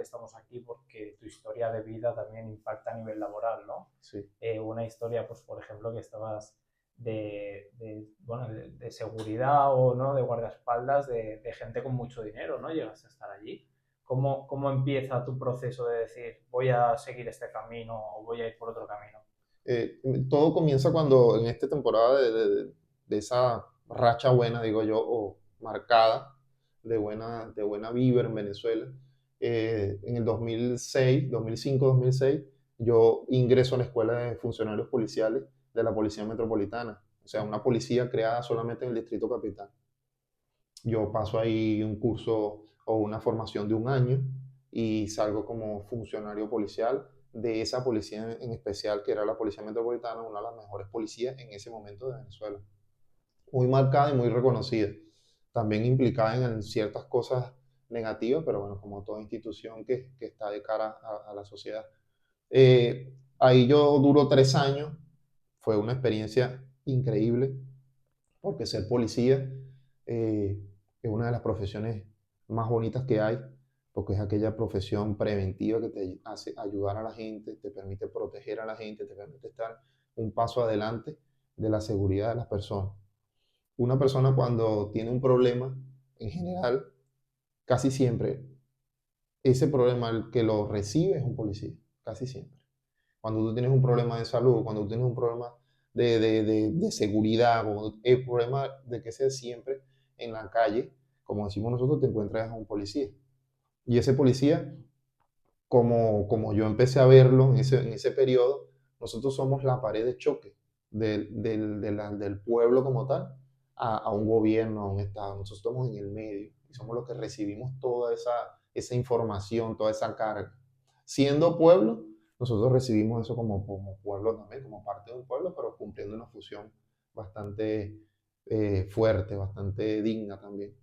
estamos aquí porque tu historia de vida también impacta a nivel laboral, ¿no? Sí. Una historia, pues por ejemplo, que estabas bueno, de seguridad o no, de guardaespaldas de gente con mucho dinero, ¿no? Llegaste a estar allí. ¿Cómo empieza tu proceso de decir voy a seguir este camino o voy a ir por otro camino? Eh, Todo comienza cuando en esta temporada de esa racha buena, digo yo, o marcada, de buena vibra en Venezuela. En el 2006, 2005, 2006, yo ingreso a la Escuela de Funcionarios Policiales de la Policía Metropolitana, o sea, una policía creada solamente en el Distrito Capital. Yo paso ahí un curso o una formación de un año y salgo como funcionario policial de esa policía en especial, que era la Policía Metropolitana, una de las mejores policías en ese momento de Venezuela. Muy marcada y muy reconocida. También implicada en ciertas cosas negativas, pero bueno, como toda institución que está de cara a la sociedad. Ahí yo duro 3 años, fue una experiencia increíble, porque ser policía eh, es una de las profesiones más bonitas que hay, porque es aquella profesión preventiva que te hace ayudar a la gente, te permite proteger a la gente, te permite estar un paso adelante de la seguridad de las personas. Una persona cuando tiene un problema, en general, casi siempre, ese problema el que lo recibe es un policía, casi siempre. Cuando tú tienes un problema de salud, cuando tú tienes un problema de seguridad, o el problema de que sea siempre en la calle, como decimos nosotros, te encuentras a un policía. Y ese policía, como yo empecé a verlo en ese periodo, nosotros somos la pared de choque del pueblo como tal a un gobierno, a un Estado. Nosotros estamos en el medio y somos los que recibimos toda esa información, toda esa carga. Siendo pueblo, nosotros recibimos eso como pueblo también, como parte de un pueblo, pero cumpliendo una función bastante fuerte, bastante digna también.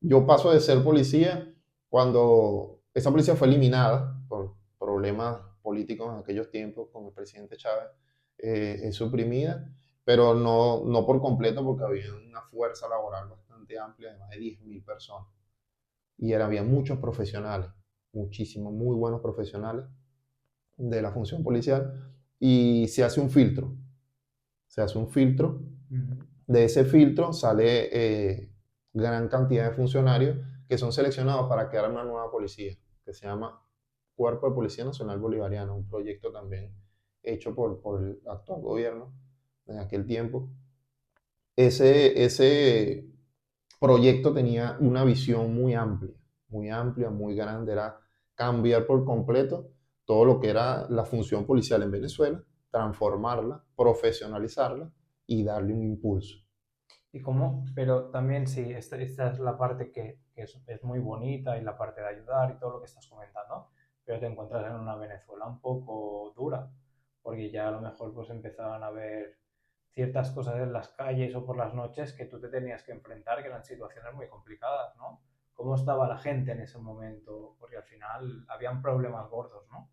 Yo paso de ser policía cuando esa policía fue eliminada por problemas políticos en aquellos tiempos con el presidente Chávez, es suprimida, pero no por completo porque había una fuerza laboral bastante amplia de más de 10.000 personas. Y había muchos profesionales, muchísimos, muy buenos profesionales de la función policial y se hace un filtro, de ese filtro sale gran cantidad de funcionarios que son seleccionados para crear una nueva policía, que se llama Cuerpo de Policía Nacional Bolivariano, un proyecto también hecho por el actual gobierno en aquel tiempo. Ese proyecto tenía una visión muy amplia, muy grande, era cambiar por completo todo lo que era la función policial en Venezuela, transformarla, profesionalizarla y darle un impulso. ¿Y cómo? Pero también sí, esta es la parte que es muy bonita y la parte de ayudar y todo lo que estás comentando, pero te encuentras en una Venezuela un poco dura, porque ya a lo mejor pues empezaban a ver ciertas cosas en las calles o por las noches que tú te tenías que enfrentar, que eran situaciones muy complicadas, ¿no? ¿Cómo estaba la gente en ese momento? Porque al final habían problemas gordos, ¿no?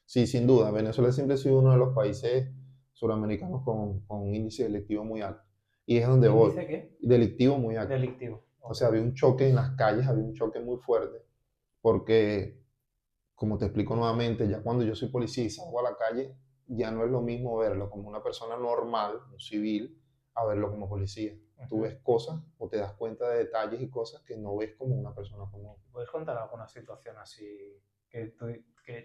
Sí, sin duda, Venezuela siempre ha sido uno de los países suramericanos con un índice delictivo muy alto. Y es donde voy, ¿Índice qué? delictivo muy alto. Delictivo. O Ok. sea, había un choque en las calles, había un choque muy fuerte, porque, como te explico nuevamente, ya cuando yo soy policía y salgo a la calle, ya no es lo mismo verlo como una persona normal, un civil, a verlo como policía. Tú Ujú. ves cosas o te das cuenta de detalles y cosas que no ves como una persona común. ¿Puedes contar alguna situación así que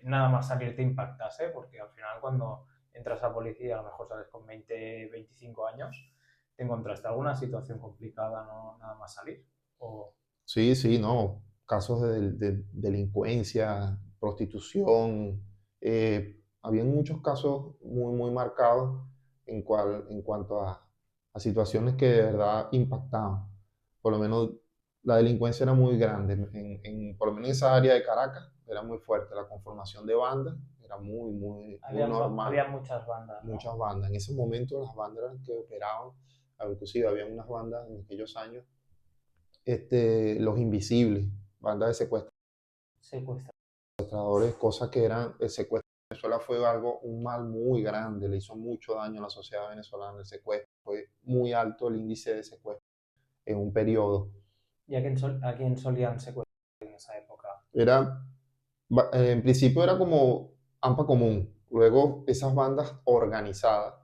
nada más salir te impactase? Porque al final cuando entras a policía, a lo mejor sales con 20, 25 años, ¿te encontraste alguna situación complicada no nada más salir? O... Sí, sí, no. Casos de delincuencia, prostitución. Habían muchos casos muy, muy marcados en cuanto a situaciones que de verdad impactaban. Por lo menos la delincuencia era muy grande. Por lo menos en esa área de Caracas era muy fuerte. La conformación de bandas era muy, muy, muy normal. había muchas bandas, ¿no? Muchas bandas. En ese momento las bandas que operaban, inclusive había unas bandas en aquellos años, los invisibles, bandas de Secuestrar. secuestradores, cosas que eran, el secuestro en Venezuela fue algo, un mal muy grande, le hizo mucho daño a la sociedad venezolana, el secuestro, fue muy alto el índice de secuestro en un periodo. ¿Y a quién solían secuestrar en esa época? Era En principio era como AMPA común, luego esas bandas organizadas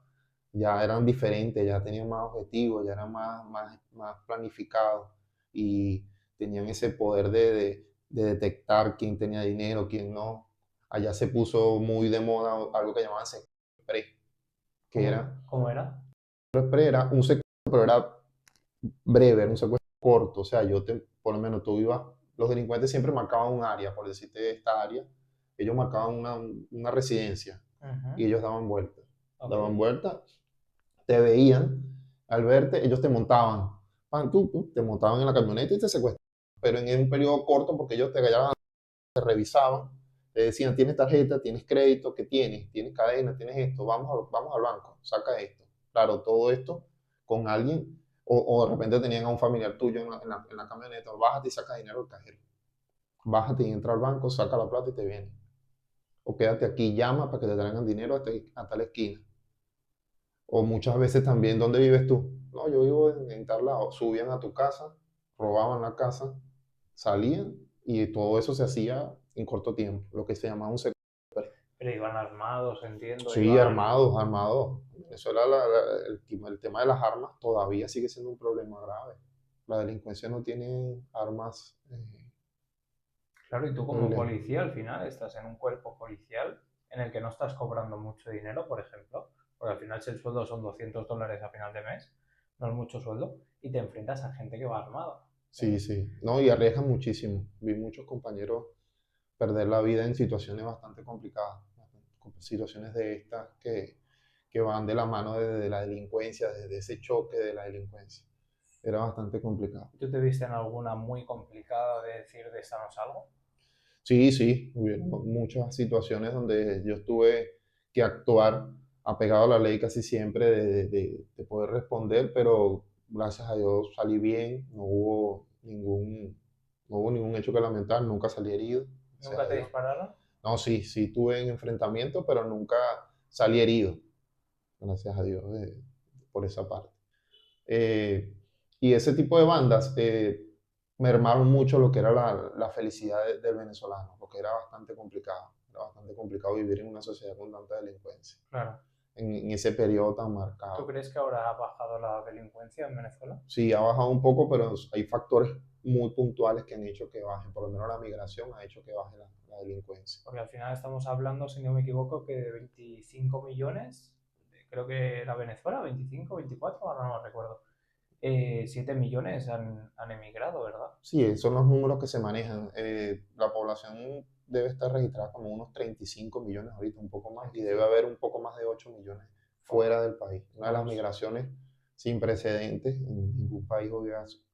ya eran diferentes, ya tenían más objetivos, ya eran más planificados y tenían ese poder de detectar quién tenía dinero, quién no. Allá se puso muy de moda algo que llamaban secuestro express, que ¿Cómo era? era un secuestro, pero era breve, era un secuestro corto. O sea, por lo menos tú ibas, los delincuentes siempre marcaban un área, por decirte esta área, ellos marcaban una residencia y ellos daban vueltas. Ok. Daban vueltas, te veían, al verte, ellos te montaban, te montaban en la camioneta y te secuestraban. Pero en un periodo corto, porque ellos te callaban, te revisaban, te decían, tienes tarjeta, tienes crédito, ¿qué tienes? Tienes cadena, tienes esto, vamos al banco, saca esto. Claro, todo esto con alguien, o de repente tenían a un familiar tuyo en la camioneta, bájate y saca dinero del cajero. Bájate y entra al banco, saca la plata y te viene. O quédate aquí, llama para que te traigan dinero hasta la esquina. O muchas veces también, ¿dónde vives tú? No, yo vivo en tal lado. Subían a tu casa, robaban la casa, salían y todo eso se hacía en corto tiempo, lo que se llamaba un secuestro. Pero iban armados, entiendo, Sí, iban... armados. En Venezuela el tema de las armas todavía sigue siendo un problema grave. La delincuencia no tiene armas. Claro, y tú como Horribles. policía al final estás en un cuerpo policial en el que no estás cobrando mucho dinero, por ejemplo, porque al final si el sueldo son $200 a final de mes, no es mucho sueldo, y te enfrentas a gente que va armada. Sí, sí. No, y arriesgan muchísimo. Vi muchos compañeros perder la vida en situaciones bastante complicadas, situaciones de estas que van de la mano de la delincuencia, de ese choque de la delincuencia. Era bastante complicado. ¿Tú te viste en alguna muy complicada de decir de esta no salgo? Sí, sí, hubieron muchas situaciones donde yo tuve que actuar apegado a la ley casi siempre de poder responder, pero gracias a Dios salí bien, no hubo ningún hecho que lamentar, nunca salí herido, gracias ¿Nunca a te Dios. dispararon? No, sí, sí tuve en enfrentamiento, pero nunca salí herido, gracias a Dios, por esa parte. Eh, y ese tipo de bandas mermaron mucho lo que era la felicidad del venezolano, porque era bastante complicado vivir en una sociedad con tanta delincuencia, Claro. en ese periodo tan ¿Tú marcado. crees que ahora ha bajado la delincuencia en Venezuela? Sí, ha bajado un poco, pero hay factores muy puntuales que han hecho que baje, por lo menos la migración ha hecho que baje la delincuencia. Porque al final estamos hablando, si no me equivoco, que de 25 millones, creo que era Venezuela, 25, 24, ahora no lo recuerdo. 7 millones han emigrado, ¿verdad? Sí, son los números que se manejan. La población debe estar registrada como unos 35 millones ahorita, un poco más, y debe 25. haber un poco más de 8 millones Buah, fuera del país. Una de las vamos, migraciones sin precedentes, en ningún país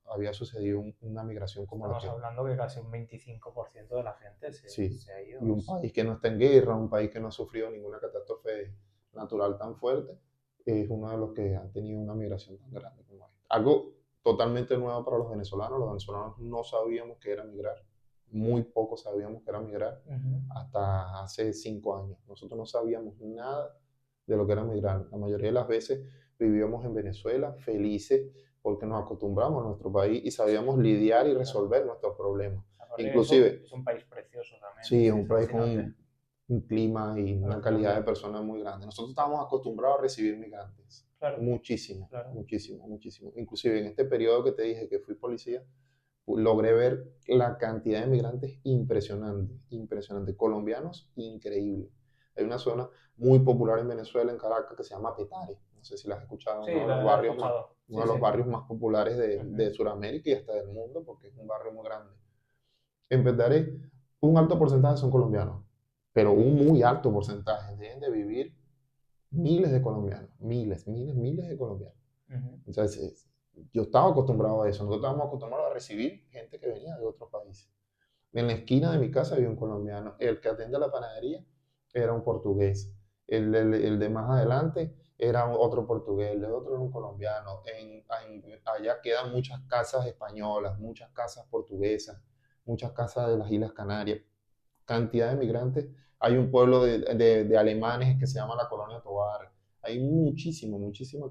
había sucedido una migración como la estamos que... hablando que casi un 25% de la gente Sí, se ha y ido. un país que no está en guerra, un país que no ha sufrido ninguna catástrofe natural tan fuerte, es uno de los que ha tenido una migración tan grande como esta. Algo totalmente nuevo para los venezolanos no sabíamos que era migrar, muy poco sabíamos que era migrar, hasta hace 5 años. Nosotros no sabíamos nada de lo que era migrar. La mayoría de las veces vivíamos en Venezuela felices porque nos acostumbramos a nuestro país y sabíamos lidiar y resolver nuestros problemas. Aparte que Inclusive, es un país precioso también, sí, es un país con alucinante. un clima y una calidad de Alucinante. personas muy grande. Nosotros estábamos acostumbrados a recibir migrantes, Claro, muchísimo, claro. muchísimo, muchísimo. Inclusive en este periodo que te dije que fui policía, logré ver la cantidad de migrantes impresionante, impresionante. Colombianos, increíble. Hay una zona muy popular en Venezuela, en Caracas, que se llama Petare. No sé si la has escuchado, Sí, la he escuchado. uno Sí, de sí. los barrios más populares de Ujú. Sudamérica y hasta del mundo, porque es un barrio muy grande. En Petare, un alto porcentaje son colombianos, pero un muy alto porcentaje deben de vivir miles de colombianos, miles, miles, miles de colombianos. Ujú. Entonces, yo estaba acostumbrado a eso, nosotros estábamos acostumbrados a recibir gente que venía de otros países. En la esquina de mi casa había un colombiano, el que atiende la panadería era un portugués, el de más adelante era otro portugués, el de otro era un colombiano. Allá quedan muchas casas españolas, muchas casas portuguesas, muchas casas de las Islas Canarias, cantidad de migrantes. Hay un pueblo de alemanes que se llama la Colonia Tovar. Hay muchísima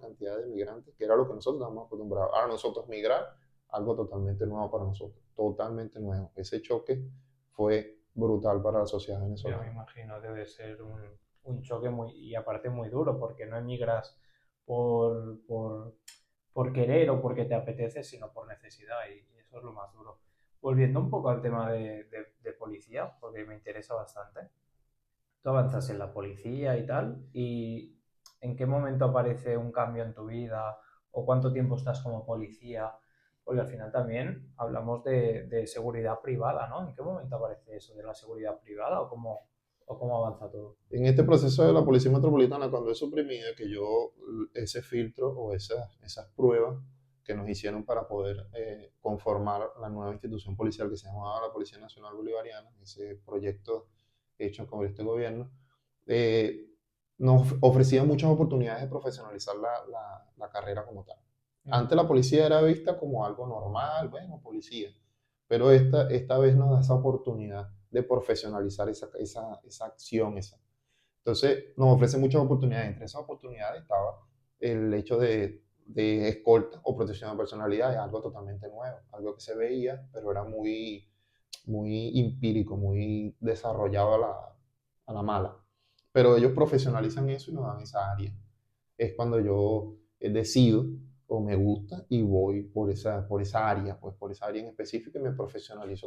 cantidad de migrantes, que era lo que nosotros estábamos acostumbrados. Ahora nosotros migrar, algo totalmente nuevo para nosotros, totalmente nuevo. Ese choque fue brutal para la sociedad Yo me venezolana. imagino debe ser un choque muy, y aparte muy duro, porque no emigras por, por, por querer o porque te apetece, sino por necesidad, y eso es lo más duro. Volviendo un poco al tema de policía, porque me interesa bastante. Tú avanzas en la policía y tal, y ¿en qué momento aparece un cambio en tu vida o cuánto tiempo estás como policía? Porque al final también hablamos de seguridad privada, ¿no? ¿En qué momento aparece eso de la seguridad privada o cómo avanza todo? En este proceso de la Policía Metropolitana, cuando es suprimida, que yo ese filtro o esas pruebas que nos hicieron para poder conformar la nueva institución policial que se llamaba la Policía Nacional Bolivariana, ese proyecto hecho con este gobierno, eh, nos ofrecía muchas oportunidades de profesionalizar la carrera como tal. Ujú. Antes la policía era vista como algo normal, bueno, policía, pero esta vez nos da esa oportunidad de profesionalizar esa acción. Entonces nos ofrece muchas oportunidades. Entre esas oportunidades estaba el hecho de escolta o protección de personalidad, es algo totalmente nuevo, algo que se veía, pero era muy empírico, muy desarrollado a la mala. Pero ellos profesionalizan eso y nos dan esa área. Es cuando yo decido o me gusta y voy por esa área, pues por esa área en específico y me profesionalizo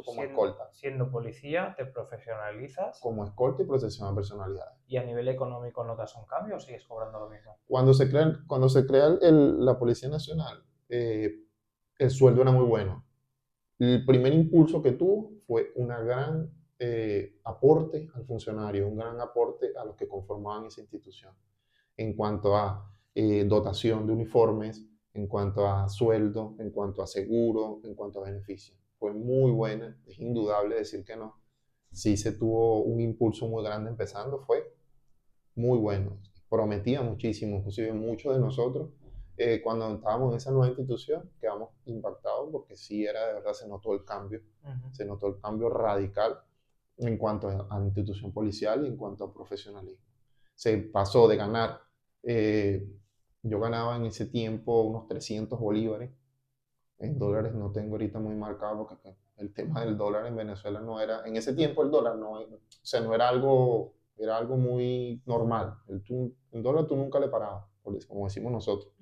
Siendo policía, te profesionalizas como escolta y protección de personalidades. y a nivel económico notas un cambio o sigues cobrando lo mismo. Cuando se crea la Policía Nacional, el sueldo era muy bueno. El primer impulso que tuvo fue un gran aporte al funcionario, un gran aporte a los que conformaban esa institución, en cuanto a dotación de uniformes, en cuanto a sueldo, en cuanto a seguro, en cuanto a beneficios. Fue muy buena, es indudable decir que no. Sí se tuvo un impulso muy grande empezando, fue muy bueno, prometía muchísimo, inclusive muchos de nosotros, cuando estábamos en esa nueva institución, quedamos impactados porque sí era de verdad, Ujú. se notó el cambio radical en cuanto a la institución policial y en cuanto a profesionalismo. Se pasó de ganar, eh, yo ganaba en ese tiempo unos 300 bolívares, en dólares no tengo ahorita muy marcado porque pues, el tema del dólar en Venezuela no era, en ese tiempo el dólar no, o sea, no era algo, era algo muy normal. El dólar tú nunca le parabas, como decimos nosotros.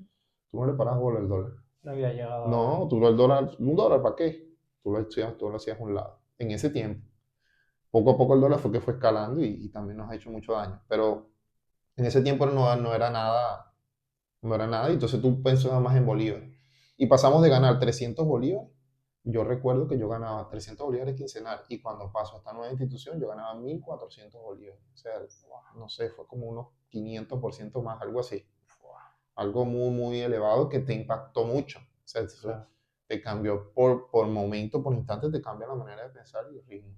Tú no le parabas bola al dólar. No había llegado a... No, tú el dólar, ¿un dólar para qué? Tú lo hacías a un lado. En ese tiempo, poco a poco el dólar fue que fue escalando y también nos ha hecho mucho daño. Pero en ese tiempo no era nada, no era nada, y entonces tú pensabas más en bolívares. Y pasamos de ganar 300 bolívares. Yo recuerdo que yo ganaba 300 bolívares quincenal y cuando paso a esta nueva institución yo ganaba 1.400 bolívares. O sea, no sé, fue como unos 500% más, algo así. Algo muy, muy elevado que te impactó mucho. O sea, eso Claro. te cambió por momento, por instante, te cambia la manera de pensar y el ritmo.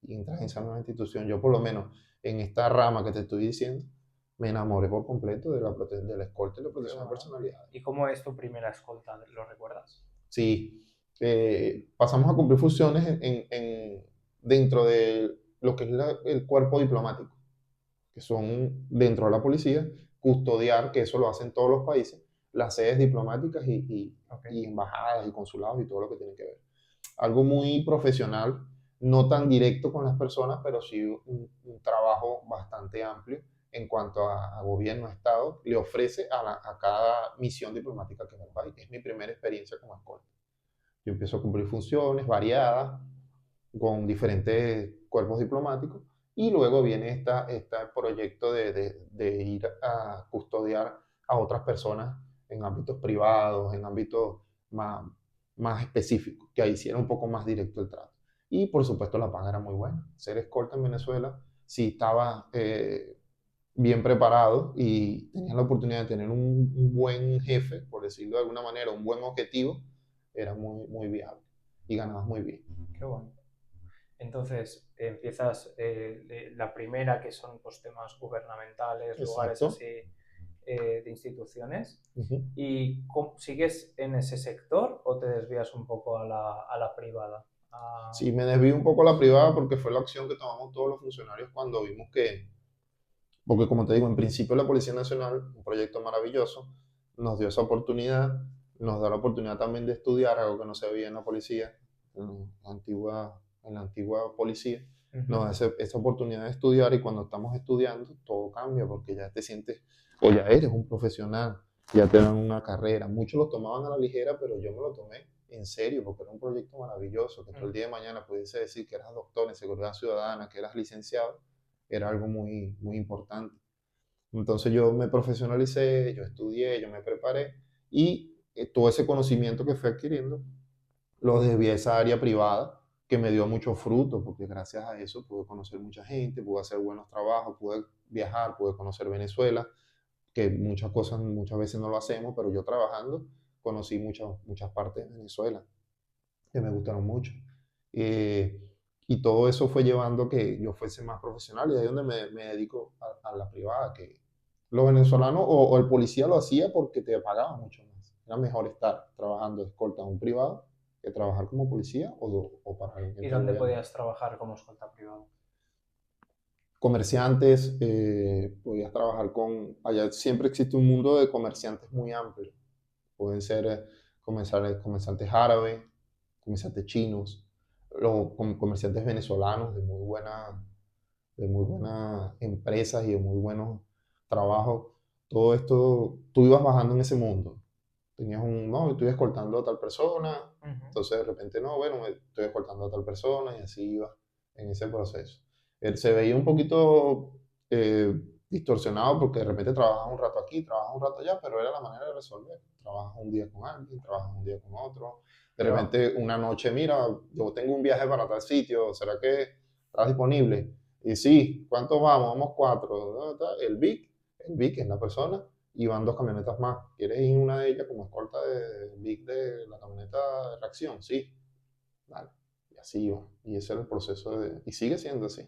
Y entras en esa nueva institución. Yo por lo menos en esta rama que te estoy diciendo, me enamoré por completo de la escolta y la Qué protección de bueno. personalidad. ¿Y cómo es tu primera escolta? ¿Lo recuerdas? Sí, pasamos a cumplir funciones dentro de lo que es el cuerpo diplomático, que son dentro de la policía, custodiar, que eso lo hacen todos los países, las sedes diplomáticas Ok. y embajadas y consulados y todo lo que tiene que ver. Algo muy profesional, no tan directo con las personas, pero sí un trabajo bastante amplio en cuanto a gobierno, Estado, le ofrece a cada misión diplomática que va al país. Es mi primera experiencia como escolta. Yo empiezo a cumplir funciones variadas con diferentes cuerpos diplomáticos y luego viene este proyecto de ir a custodiar a otras personas en ámbitos privados, en ámbitos más específicos, que ahí sí era un poco más directo el trato. Y por supuesto la paga era muy buena. Ser escolta en Venezuela, si estaba bien preparado y tenías la oportunidad de tener un buen jefe, por decirlo de alguna manera, un buen objetivo, era muy, muy viable y ganabas muy bien. Qué bueno. Entonces empiezas la primera, que son pues, temas gubernamentales, lugares Exacto. así de instituciones, Ujú. y ¿sigues en ese sector o te desvías un poco a la privada? Sí, me desvío un poco a la privada porque fue la opción que tomamos todos los funcionarios cuando vimos porque como te digo, en principio la Policía Nacional, un proyecto maravilloso, nos dio esa oportunidad, nos da la oportunidad también de estudiar algo que no se veía en la policía, en la antigua policía. Ujú. nos da esa oportunidad de estudiar y cuando estamos estudiando todo cambia porque ya te sientes o ya eres un profesional, ya te dan una carrera. Muchos lo tomaban a la ligera, pero yo me lo tomé en serio porque era un proyecto maravilloso, que tú el Mm. día de mañana pudiese decir que eras doctor en seguridad ciudadana, que eras licenciado, era algo muy, muy importante. Entonces yo me profesionalicé, yo estudié, yo me preparé y todo ese conocimiento que fui adquiriendo lo desvié a esa área privada que me dio mucho fruto, porque gracias a eso pude conocer mucha gente, pude hacer buenos trabajos, pude viajar, pude conocer Venezuela, que muchas cosas muchas veces no lo hacemos, pero yo trabajando conocí muchas partes de Venezuela que me gustaron mucho. Eh, y todo eso fue llevando a que yo fuese más profesional y ahí es donde me dedico a la privada, que los venezolanos o el policía lo hacía porque te pagaba mucho más. Era mejor estar trabajando de escolta en un privado que trabajar como policía o para alguien que ¿Y te dónde gobierna. podías trabajar como escolta privado? Comerciantes, podías trabajar con, allá siempre existe un mundo de comerciantes muy amplio. Pueden ser comerciantes árabes, comerciantes chinos, los comerciantes venezolanos de muy buenas empresas y de muy buenos trabajos. Todo esto, tú ibas bajando en ese mundo. Tenías no, estoy escoltando a tal persona, Ujú. entonces de repente, no, bueno, estoy escoltando a tal persona y así iba en ese proceso. Él se veía un poquito eh, distorsionado porque de repente trabajas un rato aquí, trabajas un rato allá, pero era la manera de resolver. Trabajas un día con alguien, trabajas un día con otro. De Pero, repente una noche, mira, yo tengo un viaje para tal sitio, ¿será que estás disponible? Y sí, ¿cuántos vamos? Vamos cuatro. El Vic es la persona y van dos camionetas más. ¿Quieres ir en una de ellas como escolta de Vic de la camioneta de reacción? Sí, vale. Y así iba. Y ese era el proceso y sigue siendo así.